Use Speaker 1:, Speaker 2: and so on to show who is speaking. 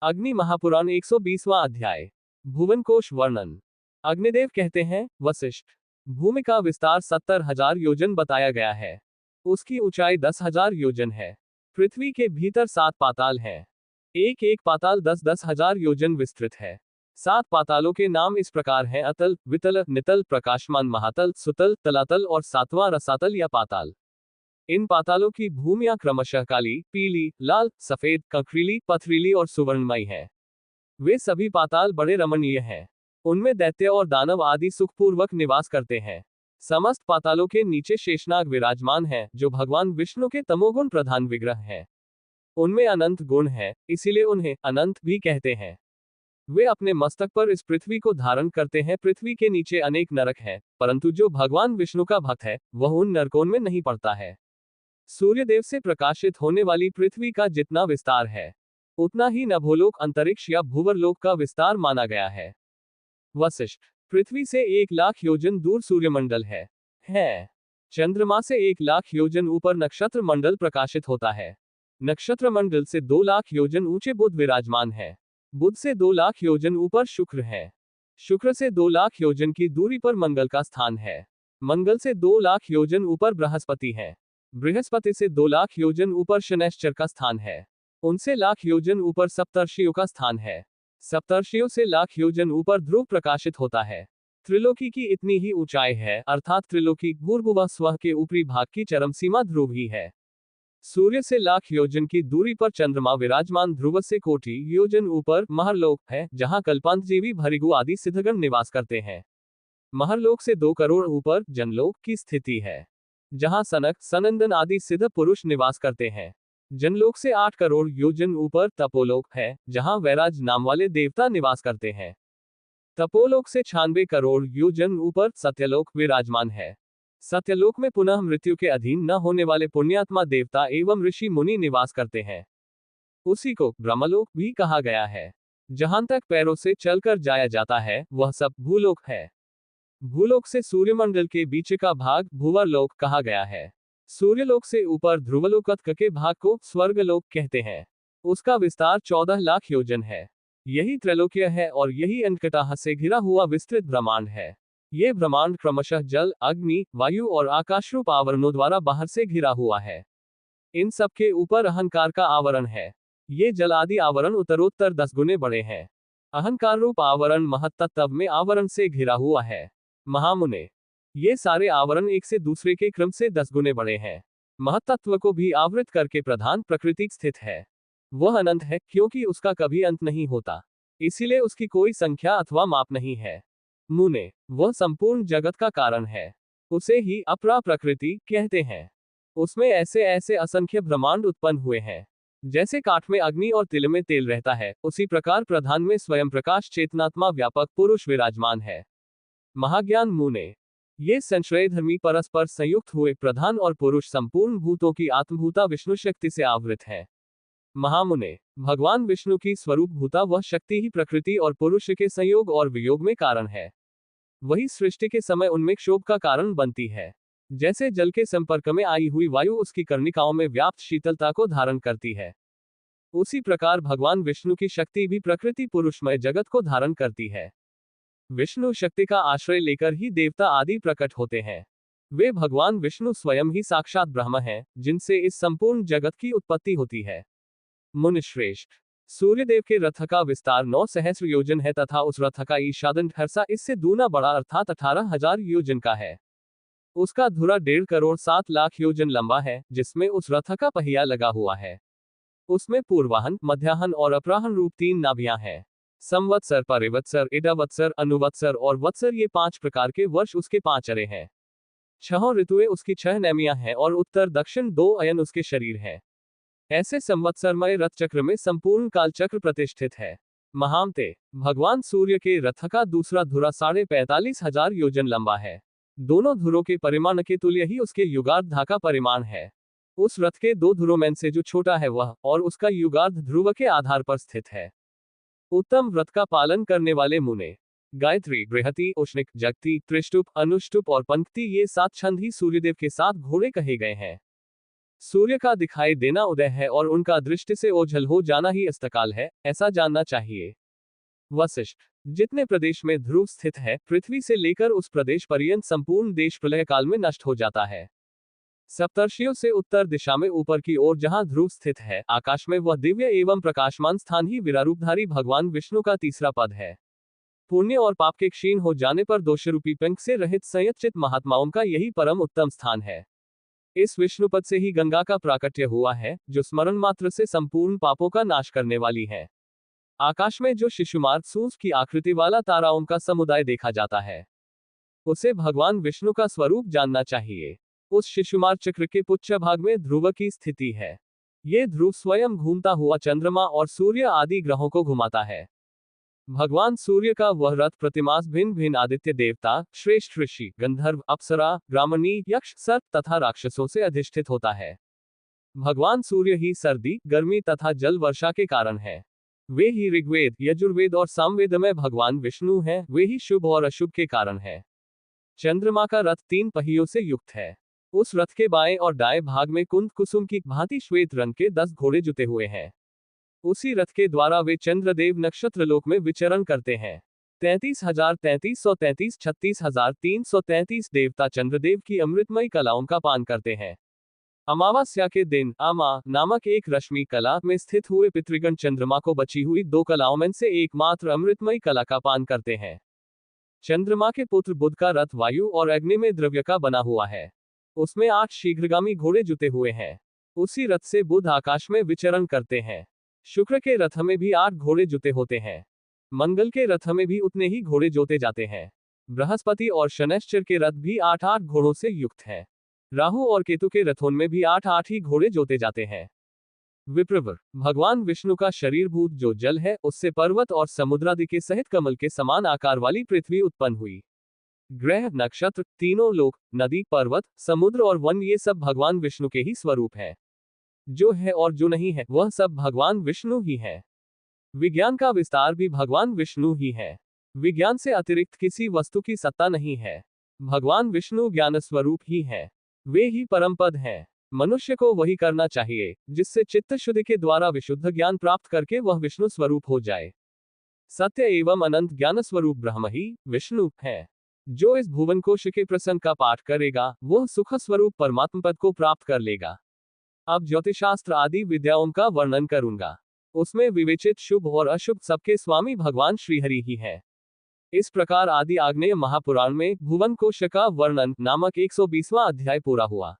Speaker 1: अग्नि महापुराण 120वां अध्याय। भुवनकोश वर्णन। अग्निदेव कहते हैं, वशिष्ठ, भूमि का विस्तार 70,000 योजन बताया गया है। उसकी ऊंचाई 10,000 योजन है। पृथ्वी के भीतर 7 पाताल हैं। एक एक पाताल 10-10 हजार योजन विस्तृत है। 7 पातालों के नाम इस प्रकार हैं: अतल, वितल, नितल, प्रकाशमान, महातल, सुतल, तलातल और 7वां रसातल या पाताल। इन पातालों की भूमियां क्रमशः काली, पीली, लाल, सफेद, कंकरीली, पथरीली और सुवर्णमयी हैं। वे सभी पाताल बड़े रमणीय हैं। उनमें दैत्य और दानव आदि सुखपूर्वक निवास करते हैं। समस्त पातालों के नीचे शेषनाग विराजमान हैं, जो भगवान विष्णु के तमोगुण प्रधान विग्रह हैं। उनमें अनंत गुण है, इसीलिए उन्हें अनंत भी कहते हैं। वे अपने मस्तक पर इस पृथ्वी को धारण करते हैं। पृथ्वी के नीचे अनेक नरक हैं, परंतु जो भगवान विष्णु का भक्त है वह उन नरकों में नहीं पड़ता है। सूर्यदेव से प्रकाशित होने वाली पृथ्वी का जितना विस्तार है, उतना ही नभोलोक, अंतरिक्ष या भूवरलोक का विस्तार माना गया है। वशिष्ठ, पृथ्वी से 1,00,000 योजन दूर सूर्यमंडल है। चंद्रमा से 1,00,000 योजन ऊपर नक्षत्र मंडल प्रकाशित होता है। नक्षत्र मंडल से 2,00,000 योजन ऊंचे बुध विराजमान है। बुध से 2,00,000 योजन ऊपर शुक्र है। शुक्र से 2,00,000 योजन की दूरी पर मंगल का स्थान है। मंगल से 2,00,000 योजन ऊपर बृहस्पति है। बृहस्पति से 2,00,000 योजन ऊपर शनैश्चर का स्थान है। उनसे 1,00,000 योजन ऊपर सप्तर्षियों का स्थान है। सप्तर्षियों से 1,00,000 योजन ऊपर ध्रुव प्रकाशित होता है। त्रिलोकी की इतनी ही ऊंचाई है, अर्थात त्रिलोकी भूर्भुवः स्वः के ऊपरी भाग की चरम सीमा ध्रुव ही है। सूर्य से 1,00,000 योजन की दूरी पर चंद्रमा विराजमान ध्रुव से कोटि योजन ऊपर महरलोक है, जहां कल्पांतजीवी भृगु आदि सिद्धगण निवास करते हैं। महरलोक से 2 करोड़ ऊपर जनलोक की स्थिति है, जहां सनक, सनंदन आदि सिद्ध पुरुष निवास करते हैं। जनलोक से 8 करोड़ योजन ऊपर तपोलोक है, जहां वैराज नाम वाले देवता निवास करते हैं। तपोलोक से 96 करोड़ योजन ऊपर सत्यलोक विराजमान है। सत्यलोक में पुनः मृत्यु के अधीन न होने वाले पुण्यात्मा देवता एवं ऋषि मुनि निवास करते हैं। उसी को ब्रह्मलोक भी कहा गया है। जहां तक पैरों से चलकर जाया जाता है वह सब भूलोक है। भूलोक से सूर्यमंडल के बीच का भाग भूवरलोक कहा गया है। सूर्यलोक से ऊपर ध्रुवलोक के भाग को स्वर्गलोक कहते हैं। उसका विस्तार 14,00,000 योजन है। यही त्रैलोक्य है और यही अंतकटाह से घिरा हुआ विस्तृत ब्रह्मांड है। ये ब्रह्मांड क्रमशः जल, अग्नि, वायु और आकाशरूप आवरणों द्वारा बाहर से घिरा हुआ है। इन सब के ऊपर अहंकार का आवरण है। ये जल आदि आवरण उत्तरोत्तर 10 गुने बड़े हैं। अहंकार रूप आवरण महत्तत्व में आवरण से घिरा हुआ है। महामुने, ये सारे आवरण एक से दूसरे के क्रम से 10 गुने बड़े हैं। महत्तत्व को भी आवृत करके प्रधान प्रकृति स्थित है। वह अनंत है, क्योंकि उसका कभी अंत नहीं होता, इसीलिए उसकी कोई संख्या अथवा माप नहीं है। मुने, वह संपूर्ण जगत का कारण है। उसे ही अपरा प्रकृति कहते हैं। उसमें ऐसे ऐसे असंख्य ब्रह्मांड उत्पन्न हुए हैं। जैसे काठ में अग्नि और तिल में तेल रहता है, उसी प्रकार प्रधान में स्वयं प्रकाश चेतनात्मा व्यापक पुरुष विराजमान है। महाज्ञान मुने, ये संश्रयधर्मी परस्पर संयुक्त हुए प्रधान और पुरुष संपूर्ण भूतों की आत्मभूता विष्णु शक्ति से आवृत है। महामुने, भगवान विष्णु की स्वरूप भूता वह शक्ति ही प्रकृति और पुरुष के संयोग और वियोग में कारण है। वही सृष्टि के समय उनमें क्षोभ का कारण बनती है। जैसे जल के संपर्क में आई हुई वायु उसकी कर्णिकाओं में व्याप्त शीतलता को धारण करती है, उसी प्रकार भगवान विष्णु की शक्ति भी प्रकृति पुरुषमय जगत को धारण करती है। विष्णु शक्ति का आश्रय लेकर ही देवता आदि प्रकट होते हैं। वे भगवान विष्णु स्वयं ही साक्षात ब्रह्म हैं, जिनसे इस संपूर्ण जगत की उत्पत्ति होती है। मुनिश्रेष्ठ, सूर्यदेव के रथ का विस्तार 9 सहस्र योजन है तथा उस रथ का ईशादन ठरसा इससे दूना बड़ा अर्थात 18,000 योजन का है। उसका धुरा 1.5 करोड़ 7 लाख योजन लंबा है, जिसमें उस रथ का पहिया लगा हुआ है। उसमें पूर्वाहन, मध्याहन और अपराहन रूप 3 नाभियां हैं। संवत्सर, परिवत्सर, इडावत्सर, अनुवत्सर और वत्सर ये 5 प्रकार के वर्ष उसके 5 अरे हैं। 6 ऋतुएं उसकी 6 नेमियां हैं और उत्तर दक्षिण 2 अयन उसके शरीर हैं। ऐसे संवत्सरमय रथ चक्र में संपूर्ण काल चक्र प्रतिष्ठित है। महामते, भगवान सूर्य के रथ का दूसरा धुरा 45,500 योजन लंबा है। दोनों धुरों के परिमाण के तुल्य ही उसके युगार्ध का परिमाण है। उस रथ के 2 धुरों में से जो छोटा है वह और उसका युगार्ध ध्रुव के आधार पर स्थित है। उत्तम व्रत का पालन करने वाले मुने, गायत्री, बृहति, उष्णिक, जगति, त्रिष्टुप, अनुष्टुप और पंक्ति ये 7 छंद ही सूर्यदेव के 7 घोड़े कहे गए हैं। सूर्य का दिखाई देना उदय है और उनका दृष्टि से ओझल हो जाना ही अस्तकाल है, ऐसा जानना चाहिए। वशिष्ठ, जितने प्रदेश में ध्रुव स्थित है, पृथ्वी से लेकर उस प्रदेश पर्यंत संपूर्ण देश प्रलय काल में नष्ट हो जाता है। सप्तर्षियों से उत्तर दिशा में ऊपर की ओर जहां ध्रुव स्थित है, आकाश में वह दिव्य एवं प्रकाशमान स्थान ही विरारूपधारी भगवान विष्णु का तीसरा पद है। पुण्य और पाप के क्षीण हो जाने पर दोषरूपी पंख से रहित संयतचित महात्माओं का यही परम उत्तम स्थान है। इस विष्णुपद से ही गंगा का प्राकट्य हुआ है, जो स्मरण मात्र से संपूर्ण पापों का नाश करने वाली है। आकाश में जो शिशुमार सूंस की आकृति वाला ताराओं का समुदाय देखा जाता है, उसे भगवान विष्णु का स्वरूप जानना चाहिए। उस शिशुमार चक्र के पुच्छ भाग में ध्रुव की स्थिति है। ये ध्रुव स्वयं घूमता हुआ चंद्रमा और सूर्य आदि ग्रहों को घुमाता है। भगवान सूर्य का वह रथ प्रतिमास भिन्न भिन्न आदित्य देवता, श्रेष्ठ ऋषि, गंधर्व, अप्सरा, ब्राह्मणी, यक्ष, सर्प तथा राक्षसों से अधिष्ठित होता है। भगवान सूर्य ही सर्दी, गर्मी तथा जल वर्षा के कारण है। वे ही ऋग्वेद, यजुर्वेद और सामवेद में भगवान विष्णु हैं। वे ही शुभ और अशुभ के कारण है। चंद्रमा का रथ 3 पहियों से युक्त है। उस रथ के बाएं और दाएं भाग में कुंद कुसुम की भांति श्वेत रंग के 10 घोड़े जुते हुए हैं। उसी रथ के द्वारा वे चंद्रदेव नक्षत्रलोक में विचरण करते हैं। 33,3333, 36,333 देवता चंद्रदेव की अमृतमयी कलाओं का पान करते हैं। अमावस्या के दिन अमा नामक एक रश्मि कला में स्थित हुए पितृगण चंद्रमा को बची हुई 2 कलाओं में से एकमात्र अमृतमयी कला का पान करते हैं। चंद्रमा के पुत्र बुध का रथ वायु और अग्नि में द्रव्य का बना हुआ है। उसमें 8 शीघ्रगामी घोड़े जुते हुए हैं। उसी रथ से बुध आकाश में विचरण करते हैं। शुक्र के रथ में भी 8 घोड़े जुते होते हैं। मंगल के रथ में भी उतने ही घोड़े जोते जाते हैं। बृहस्पति और शनैश्चर के रथ भी 8-8 घोड़ों से युक्त है। राहु और केतु के रथों में भी 8-8 ही घोड़े जोते जाते हैं। विप्रवर, भगवान विष्णु का शरीरभूत जो जल है, उससे पर्वत और समुद्रादि के सहित कमल के समान आकार वाली पृथ्वी उत्पन्न हुई। ग्रह, नक्षत्र, तीनों लोक, नदी, पर्वत, समुद्र और वन, ये सब भगवान विष्णु के ही स्वरूप है। जो है और जो नहीं है, वह सब भगवान विष्णु ही है। विज्ञान का विस्तार भी भगवान विष्णु ही है। विज्ञान से अतिरिक्त किसी वस्तु की सत्ता नहीं है। भगवान विष्णु ज्ञान स्वरूप ही है। वे ही परम पद हैं। मनुष्य को वही करना चाहिए, जिससे चित्त शुद्धि के द्वारा विशुद्ध ज्ञान प्राप्त करके वह विष्णु स्वरूप हो जाए। सत्य एवं अनंत ज्ञान स्वरूप ब्रह्म ही विष्णु है। जो इस भुवन कोश के प्रसंग का पाठ करेगा, वह सुख स्वरूप परमात्म पद को प्राप्त कर लेगा। अब ज्योतिषशास्त्र आदि विद्याओं का वर्णन करूंगा। उसमें विवेचित शुभ और अशुभ सबके स्वामी भगवान श्रीहरि ही है। इस प्रकार आदि आग्नेय महापुराण में भुवन कोश का वर्णन नामक 120वां अध्याय पूरा हुआ।